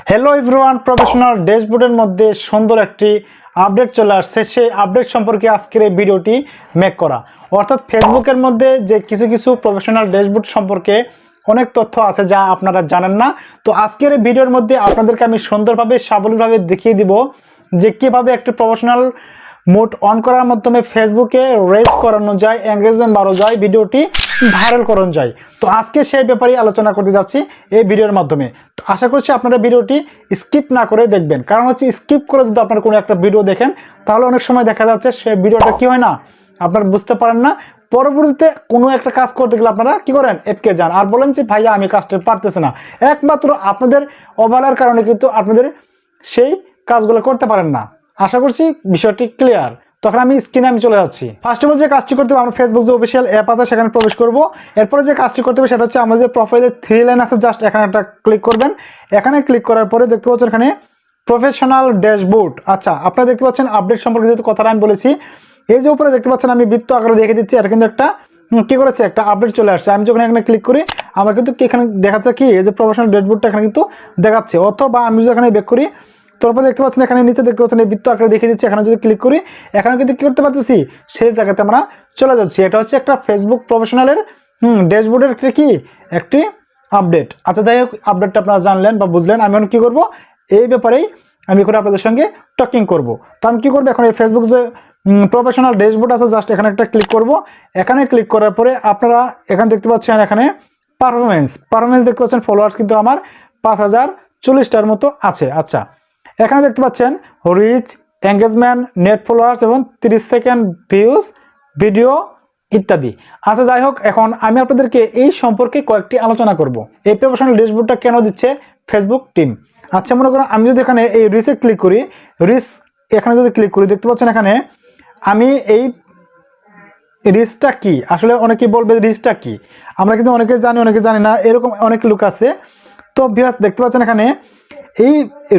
Hello everyone, professional ড্যাশবোর্ডের মধ্যে সুন্দর একটি আপডেট চলে আসছে। সেই আপডেট সম্পর্কে আজকের এই ভিডিওটি মেক করা, অর্থাৎ ফেসবুকের মধ্যে যে কিছু প্রফেশনাল ড্যাশবোর্ড সম্পর্কে অনেক তথ্য আছে যা আপনারা জানেন না। তো আজকের এই ভিডিওর মধ্যে আপনাদেরকে আমি সুন্দরভাবে সাবলীলভাবে দেখিয়ে দিব যে কীভাবে একটি প্রফেশনাল মোড অন করার মাধ্যমে ফেসবুকে রেজ করানো যায়, এঙ্গেজমেন্ট বাড়ানো যায়, ভিডিওটি ভাইরাল করানো যায়। তো আজকে সেই ব্যাপারে আলোচনা করতে যাচ্ছি এই ভিডিওর মাধ্যমে। তো আশা করছি আপনারা ভিডিওটি স্কিপ না করে দেখবেন, কারণ হচ্ছে স্কিপ করে যদি আপনারা কোনো একটা ভিডিও দেখেন তাহলে অনেক সময় দেখা যাচ্ছে সেই ভিডিওটা কি হয় না, আপনারা বুঝতে পারেন না। পরবর্তীতে কোনো একটা কাজ করতে গেলে আপনারা কি করেন, এটকে যান আর বলেন যে ভাইয়া আমি কাজটা পারতেছি না। একমাত্র আপনাদের অবহেলার কারণে কিন্তু আপনাদের সেই কাজগুলো করতে পারেন না। আশা করছি বিষয়টি ক্লিয়ার। তখন আমি স্ক্রিনে চলে যাচ্ছি। ফার্স্ট অফ অল যে কাজটি করতে হবে, আমরা ফেসবুক যে অফিসিয়াল অ্যাপ আছে সেখানে প্রবেশ করব। এরপরে যে কাজটি করতে হবে সেটা হচ্ছে আমাদের যে প্রোফাইলে 3 লাইন আছে, জাস্ট এখানে একটা ক্লিক করবেন। এখানে ক্লিক করার পরে দেখতে পাচ্ছেন এখানে প্রফেশনাল ড্যাশবোর্ড। আচ্ছা, আপনারা দেখতে পাচ্ছেন আপডেট সম্পর্কে যেহেতু কথাটা আমি বলেছি, এই যে উপরে দেখতে পাচ্ছেন আমি বৃত্ত আকারে দেখে দিচ্ছি, এটা কিন্তু একটা কি করেছে, একটা আপডেট চলে আসছে। আমি যখন এখানে ক্লিক করি আমার কিন্তু এখানে দেখাচ্ছে কি, এই যে প্রফেশনাল ড্যাশবোর্ডটা এখানে কিন্তু দেখাচ্ছে। অথবা আমি যদি এখানে ব্যাক করি, তারপর দেখতে পাচ্ছেন এখানে নিচে দেখতে পাচ্ছেন এই বৃত্ত আকারে দেখিয়ে দিচ্ছি। এখানে যদি ক্লিক করি এখানে কিন্তু কি করতে পারতেছি, সেই জায়গাতে আমরা চলে যাচ্ছি। এটা হচ্ছে একটা ফেসবুক প্রফেশনালের ড্যাশবোর্ডের কি একটি আপডেট। আচ্ছা, যাই হোক, আপডেটটা আপনারা জানলেন বা বুঝলেন। আমি এখন কী করবো, এই ব্যাপারেই আমি এখন আপনাদের সঙ্গে টকিং করব। তো আমি কী করবো, এখন এই ফেসবুক যে প্রফেশনাল ড্যাশবোর্ড আছে, জাস্ট এখানে একটা ক্লিক করব। এখানে ক্লিক করার পরে আপনারা এখানে দেখতে পাচ্ছেন এখানে পারফরমেন্স দেখতে পাচ্ছেন, ফলোয়ার্স কিন্তু আমার 5040টার মতো আছে। আচ্ছা, এখানে দেখতে পাচ্ছেন রিচ, এঙ্গেজমেন্ট, নেট ফলোয়ার্স এবং 30 সেকেন্ড ভিউজ, ভিডিও ইত্যাদি। আচ্ছা, যাই হোক, এখন আমি আপনাদেরকে এই সম্পর্কে কয়েকটি আলোচনা করব। এই প্রফেশনাল ড্যাশবোর্ডটা কেন দিচ্ছে ফেসবুক টিম। আচ্ছা, মনে করুন আমি যদি এখানে এই রিচে ক্লিক করি, রিচ এখানে যদি ক্লিক করি দেখতে পাচ্ছেন এখানে আমি এই রিচটা কি, আসলে অনেকেই বলবে রিচটা কি, আমরা কিন্তু অনেকে জানি অনেকে জানি না, এরকম অনেক লোক আছে। তো ভিউয়ার্স দেখতে পাচ্ছেন এখানে এই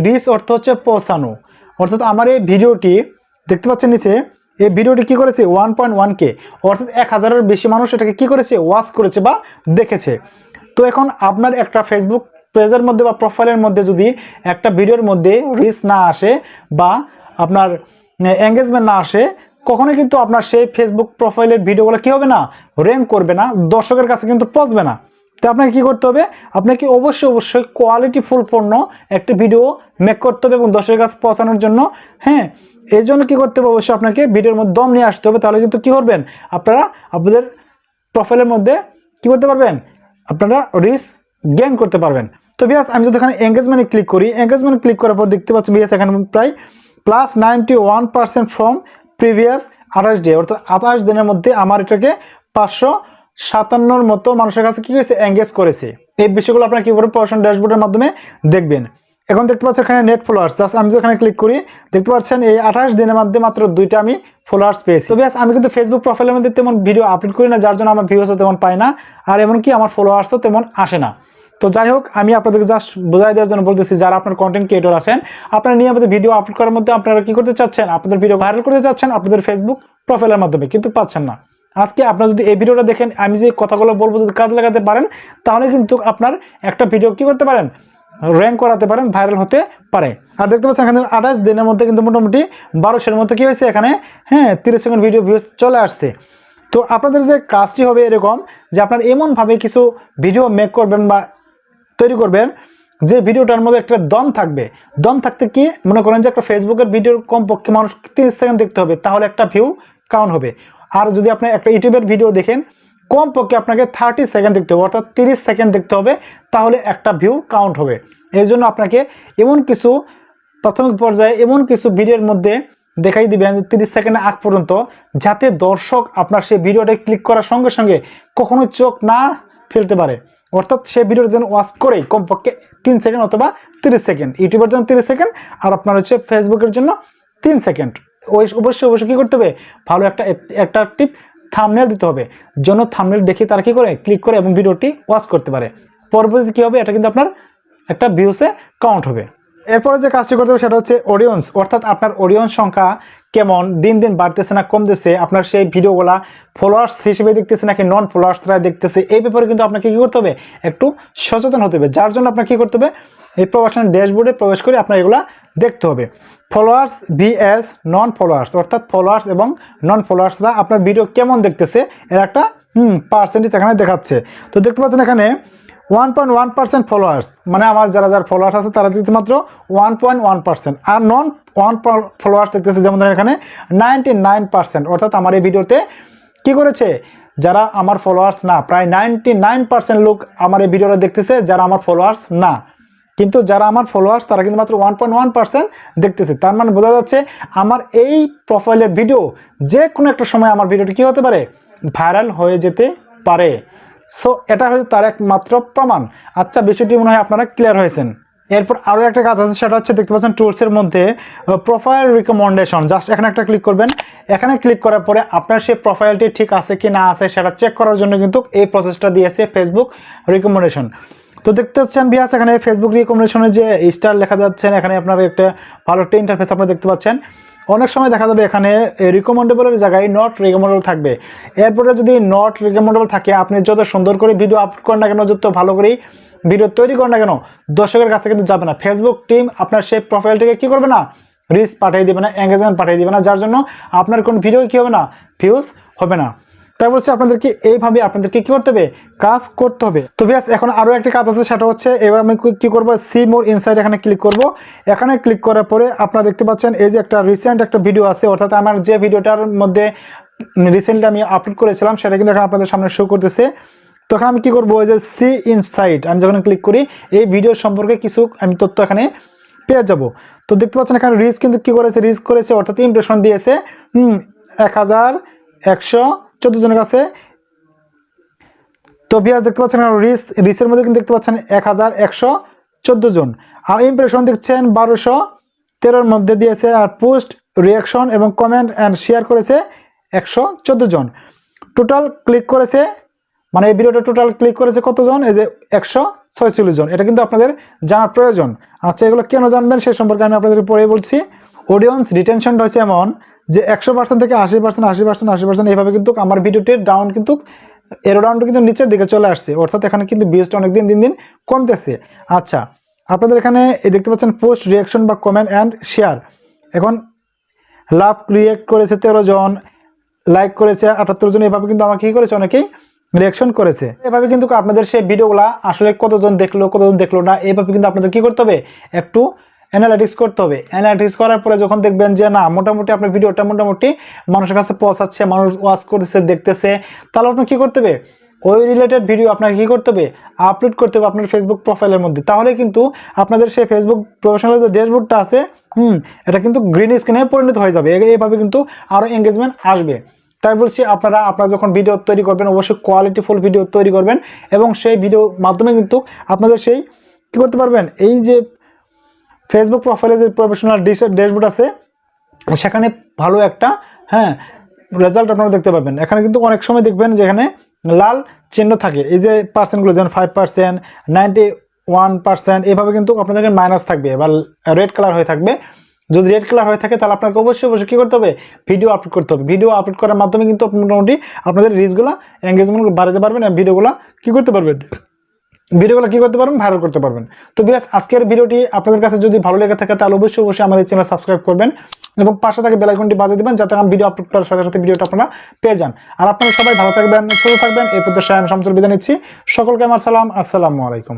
রিচ অর্থ হচ্ছে পৌঁছানো, অর্থাৎ আমার এই ভিডিওটি দেখতে পাচ্ছেন নিচে, এই ভিডিওটি কি করেছে 1.1K, অর্থাৎ 1000-এর বেশি মানুষ এটাকে কি করেছে, ওয়াচ করেছে বা দেখেছে। তো এখন আপনার একটা ফেসবুক পেজের মধ্যে বা প্রোফাইলের মধ্যে যদি একটা ভিডিওর মধ্যে রিচ না আসে বা আপনার এঙ্গেজমেন্ট না আসে, কখনোই কিন্তু আপনার সেই ফেসবুক প্রোফাইলের ভিডিওগুলো কী হবে না, র্যাঙ্ক করবে না, দর্শকের কাছে কিন্তু পৌঁছবে না। তো আপনাকে কী করতে হবে, আপনাকে অবশ্যই কোয়ালিটিফুল পূর্ণ একটি ভিডিও মেক করতে হবে এবং দর্শকের কাছে পৌঁছানোর জন্য। হ্যাঁ, এই জন্য কী করতে হবে, অবশ্যই আপনাকে ভিডিওর মধ্যে দম নিয়ে আসতে হবে। তাহলে কিন্তু কী করবেন, আপনারা আপনাদের প্রোফাইলের মধ্যে কী করতে পারবেন, আপনারা রিচ গেইন করতে পারবেন। তো ভিউয়ার্স আমি যদি এখানে এঙ্গেজমেন্টে ক্লিক করি, এঙ্গেজমেন্ট ক্লিক করার পর দেখতে পাচ্ছি ভিউয়ার্স এখানে প্রায় +91% ফ্রম প্রিভিয়াস 28 ডে, অর্থাৎ 28 দিনের মধ্যে আমার এটাকে 557-র মতো মানুষের কাছে কি হয়েছে, এঙ্গেজ করেছে। এই বিষয়গুলো আপনারা কী করবেন, প্রফেশনাল ড্যাশবোর্ডের মাধ্যমে দেখবেন। এখন দেখতে পাচ্ছেন এখানে নেট ফলোয়ার্স, জাস্ট আমি যদি এখানে ক্লিক করি দেখতে পাচ্ছেন এই 28 দিনের মধ্যে মাত্র 2টা আমি ফলোয়ার্স পেয়েছি। তো ব্যাস, আমি কিন্তু ফেসবুক প্রোফাইলের মধ্যে তেমন ভিডিও আপলোড করি না, যার জন্য আমার ভিউসও তেমন পাই না, আর এমনকি আমার ফলোয়ার্সও তেমন আসে না। তো যাই হোক, আমি আপনাদেরকে জাস্ট বোঝাই দেওয়ার জন্য বলতেছি, যারা আপনার কন্টেন্ট ক্রিয়েটর আছেন, আপনারা নিয়মিত ভিডিও আপলোড করার মধ্যে আপনারা কি করতে চাচ্ছেন, আপনাদের ভিডিও ভাইরাল করতে চাচ্ছেন আপনাদের ফেসবুক প্রোফাইলের মাধ্যমে, কিন্তু পাচ্ছেন না। আজকে আপনারা যদি এই ভিডিওটা দেখেন, আমি যে কথাগুলো বলবো যদি কাজে লাগাতে পারেন, তাহলে কিন্তু আপনার একটা ভিডিও কি করতে পারেন, র্যাঙ্ক করাতে পারেন, ভাইরাল হতে পারে। আর দেখতে পাচ্ছেন এখানে 28 দিনের মধ্যে কিন্তু মোটামুটি 1200-এর মতো কি হয়েছে এখানে, হ্যাঁ 30 সেকেন্ড ভিডিও ভিউজ চলে আসছে। তো আপনাদের যে কাজটি হবে এরকম যে আপনার এমনভাবে কিছু ভিডিও মেক করবেন বা তৈরি করবেন যে ভিডিওটার মধ্যে একটা দম থাকবে। দম থাকতে কি মনে করেন যে একটা ফেসবুকের ভিডিওর কমপক্ষে মানুষ 30 সেকেন্ড দেখতে হবে, তাহলে একটা ভিউ কাউন্ট হবে। আর যদি আপনি একটা ইউটিউবের ভিডিও দেখেন, কমপক্ষে আপনাকে 30 সেকেন্ড দেখতে হবে, অর্থাৎ 30 সেকেন্ড দেখতে হবে, তাহলে একটা ভিউ কাউন্ট হবে। এই জন্য আপনাকে এমন কিছু প্রাথমিক পর্যায়ে এমন কিছু ভিডিওর মধ্যে দেখাই দিবেন 30 সেকেন্ডের আগ পর্যন্ত, যাতে দর্শক আপনার সেই ভিডিওটা ক্লিক করার সঙ্গে সঙ্গে কখনো চোখ না ফেলতে পারে, অর্থাৎ সেই ভিডিওর জন্য ওয়াচ করেই কমপক্ষে 3 সেকেন্ড অথবা 30 সেকেন্ড, ইউটিউবের জন্য 30 সেকেন্ড আর আপনার হচ্ছে ফেসবুকের জন্য 3 সেকেন্ড। অবশ্যই কী করতে হবে, ভালো একটা টিপ থাম্বনেল দিতে হবে, জন্য থাম্বনেল দেখে তারা কী করে ক্লিক করে এবং ভিডিওটি ওয়াচ করতে পারে। পরবর্তীতে কী হবে, এটা কিন্তু আপনার একটা ভিউসে কাউন্ট হবে। এরপরে যে কাজটি করতে হবে সেটা হচ্ছে অডিয়েন্স, অর্থাৎ আপনার অডিয়েন্স সংখ্যা কেমন, দিন দিন বাড়তেছে না কমতেছে, আপনার সেই ভিডিওগুলা ফলোয়ার্স হিসেবে দেখতেছে নাকি নন ফলোয়ার্সরা দেখতেছে, এই ব্যাপারে কিন্তু আপনাকে কী করতে হবে, একটু সচেতন হতে হবে। যার জন্য আপনাকে কী করতে হবে, এই প্রফেশনাল ড্যাশবোর্ডে প্রবেশ করে আপনার এগুলা দেখতে হবে। ফলোয়ার্স ভিএস নন ফলোয়ার্স, অর্থাৎ ফলোয়ার্স এবং নন ফলোয়ার্সরা আপনার ভিডিও কেমন দেখতেছে এর একটা পার্সেন্টেজ এখানে দেখাচ্ছে। তো দেখতে পাচ্ছেন এখানে 1.1% ফলোয়ার্স, মানে আমার যারা ফলোয়ার্স আছে তারা দেখতে মাত্র 1.1%, আর নন ফলোয়ার্স দেখতেছে যেমন ধরেন এখানে 99%, অর্থাৎ আমার এই ভিডিওতে কি করেছে, যারা আমার ফলোয়ার্স না, প্রায় 99% লোক আমার এই ভিডিওটা দেখতেছে যারা আমার ফলোয়ার্স না, কিন্তু যারা আমার ফলোয়ার্স তারা কিন্তু মাত্র 1.1% দেখতেছে। তার মানে বোঝা যাচ্ছে আমার এই প্রোফাইলের ভিডিও যে কোনো একটা সময় আমার ভিডিওটি কী হতে পারে, ভাইরাল হয়ে যেতে পারে। সো এটা হয়তো তার একমাত্র প্রমাণ। আচ্ছা, বিষয়টি মনে হয় আপনারা ক্লিয়ার হয়েছেন। এরপর আরও একটা কাজ আছে, সেটা হচ্ছে দেখতে পাচ্ছেন টুলসের মধ্যে প্রোফাইল রিকমেন্ডেশন, জাস্ট এখানে একটা ক্লিক করবেন। এখানে ক্লিক করার পরে আপনার সেই প্রোফাইলটি ঠিক আছে কি না আছে সেটা চেক করার জন্য কিন্তু এই প্রসেসটা দিয়েছে ফেসবুক রিকমেন্ডেশন। তো দেখতে পাচ্ছেন ভিউয়ার্স এখানে ফেসবুক রিকমেন্ডেশনে যে স্টার লেখা যাচ্ছে, এখানে আপনার একটা ভালো একটা ইন্টারফেস আপনারা দেখতে পাচ্ছেন। অনেক সময় দেখা যাবে এখানে রিকমেন্ডেবলের জায়গায় নট রিকমেন্ডেবল থাকবে। এরপরে যদি নট রিকমেন্ডেবল থাকে, আপনি যত সুন্দর করে ভিডিও আপলোড করেন না কেন, যত ভালো করেই ভিডিও তৈরি করেন না কেন, দর্শকের কাছে কিন্তু যাবে না। ফেসবুক টিম আপনার সেই প্রোফাইলটিকে কী করবে না, রিচ পাঠিয়ে দেবে না, এঙ্গেজমেন্ট পাঠিয়ে দেবে না, যার জন্য আপনার কোনো ভিডিও কী হবে না, ভিউজ হবে না। তাই বলছি আপনাদেরকে এইভাবে আপনাদেরকে কী করতে হবে, কাজ করতে হবে। তো ভিউয়ার্স এখন আরও একটি কাজ আছে, সেটা হচ্ছে এবার আমি কী করবো, সি মোর ইনসাইট এখানে ক্লিক করব। এখানে ক্লিক করার পরে আপনারা দেখতে পাচ্ছেন এই যে একটা রিসেন্ট একটা ভিডিও আছে, অর্থাৎ আমার যে ভিডিওটার মধ্যে রিসেন্টলি আমি আপলোড করেছিলাম সেটা কিন্তু এখন আপনাদের সামনে শো করতেছে। তখন আমি কী করবো, ওই যে সি ইনসাইট আমি যখন ক্লিক করি এই ভিডিওর সম্পর্কে কিছু আমি তথ্য এখানে পেয়ে যাব। তো দেখতে পাচ্ছেন এখানে রিচ কিন্তু কী করেছে, রিচ করেছে অর্থাৎ ইমপ্রেশন দিয়েছে 1114 জনের কাছে। তো ভিউয়ার্স দেখতে পাচ্ছেন রিচের মধ্যে কিন্তু দেখতে পাচ্ছেন 1114 জন, আর ইমপ্রেশন দেখছেন 1213 মধ্যে দিয়েছে, আর পোস্ট রিয়াকশন এবং কমেন্ট অ্যান্ড শেয়ার করেছে 114 জন। টোটাল ক্লিক করেছে, মানে এই ভিডিওটা টোটাল ক্লিক করেছে কতজন, এই যে 146 জন। এটা কিন্তু আপনাদের জানার প্রয়োজন। আচ্ছা, এগুলো কেন জানবেন সে সম্পর্কে আমি আপনাদের পরে বলছি। অডিয়েন্স রিটেনশনটা হচ্ছে এমন যে 100% থেকে 80%, 80%, 80%, এইভাবে কিন্তু আমার ভিডিওটির ডাউন কিন্তু এরো ডাউনটা কিন্তু নিচের দিকে চলে আসছে, অর্থাৎ এখানে কিন্তু ভিউজটা অনেক দিন কমতেছে। আচ্ছা, আপনাদের এখানে দেখতে পাচ্ছেন পোস্ট রিয়াকশন বা কমেন্ট অ্যান্ড শেয়ার, এখন লাভ রিয়েক্ট করেছে 13 জন, লাইক করেছে 78 জন, এভাবে কিন্তু আমাকে কী করেছে, অনেকেই রিয়াকশন করেছে। এভাবে কিন্তু আপনাদের সেই ভিডিওগুলা আসলে কতজন দেখলো কতজন দেখলো না, এইভাবে কিন্তু আপনাদের কী করতে হবে, একটু অ্যানালাইটিক্স করতে হবে। অ্যানালাইটিক্স করার পরে যখন দেখবেন যে না মোটামুটি আপনার ভিডিওটা মোটামুটি মানুষের কাছে পৌঁছাচ্ছে, মানুষ ওয়াচ করতেছে, দেখতেছে, তাহলে আপনার কী করতে হবে, ওই রিলেটেড ভিডিও আপনাকে কী করতে হবে, আপলোড করতে হবে আপনার ফেসবুক প্রোফাইলের মধ্যে। তাহলে কিন্তু আপনাদের সেই ফেসবুক প্রফেশনাল যে ড্যাশবোর্ডটা আছে এটা কিন্তু গ্রিন স্ক্রিনে পরিণত হয়ে যাবে। এইভাবে কিন্তু আরও এঙ্গেজমেন্ট আসবে। তাই বলছি আপনারা যখন ভিডিও তৈরি করবেন অবশ্যই কোয়ালিটিফুল ভিডিও তৈরি করবেন, এবং সেই ভিডিও মাধ্যমে কিন্তু আপনাদের সেই কী করতে পারবেন, এই যে ফেসবুক প্রোফাইলে যে প্রফেশনাল ড্যাশবোর্ড আছে সেখানে ভালো একটা রেজাল্ট আপনারা দেখতে পাবেন। এখানে কিন্তু অনেক সময় দেখবেন যেখানে লাল চিহ্ন থাকে, এই যে পার্সেন্টগুলো যেমন 5%, 91%, এভাবে কিন্তু আপনাদের মাইনাস থাকবে বা রেড কালার হয়ে থাকবে। যদি রেড কালার হয়ে থাকে তাহলে আপনাকে অবশ্যই কী করতে হবে, ভিডিও আপলোড করতে হবে। ভিডিও আপলোড করার মাধ্যমে কিন্তু মোটামুটি আপনাদের রিচগুলো এঙ্গেজমেন্ট বাড়াতে পারবেন, এবং ভিডিওগুলো কী করতে পারবেন, ভাইরাল করতে পারবেন। তো ভিউয়ার্স আজকের ভিডিওটি আপনাদের কাছে যদি ভালো লেগে থাকে তাহলে অবশ্যই আমাদের চ্যানেল সাবস্ক্রাইব করবেন এবং পাশে থেকে বেল আইকনটি বাজিয়ে দিবেন, যাতে আমি ভিডিও আপলোড করার সাথে সাথে ভিডিওটা আপনারা পেয়ে যান। আর আপনারা সবাই ভালো থাকবেন, সুস্থ থাকবেন, এই প্রত্যাশায় আমি শামসুল বিদায় নিচ্ছি। সকলকে আমার সালাম, আসসালামু আলাইকুম।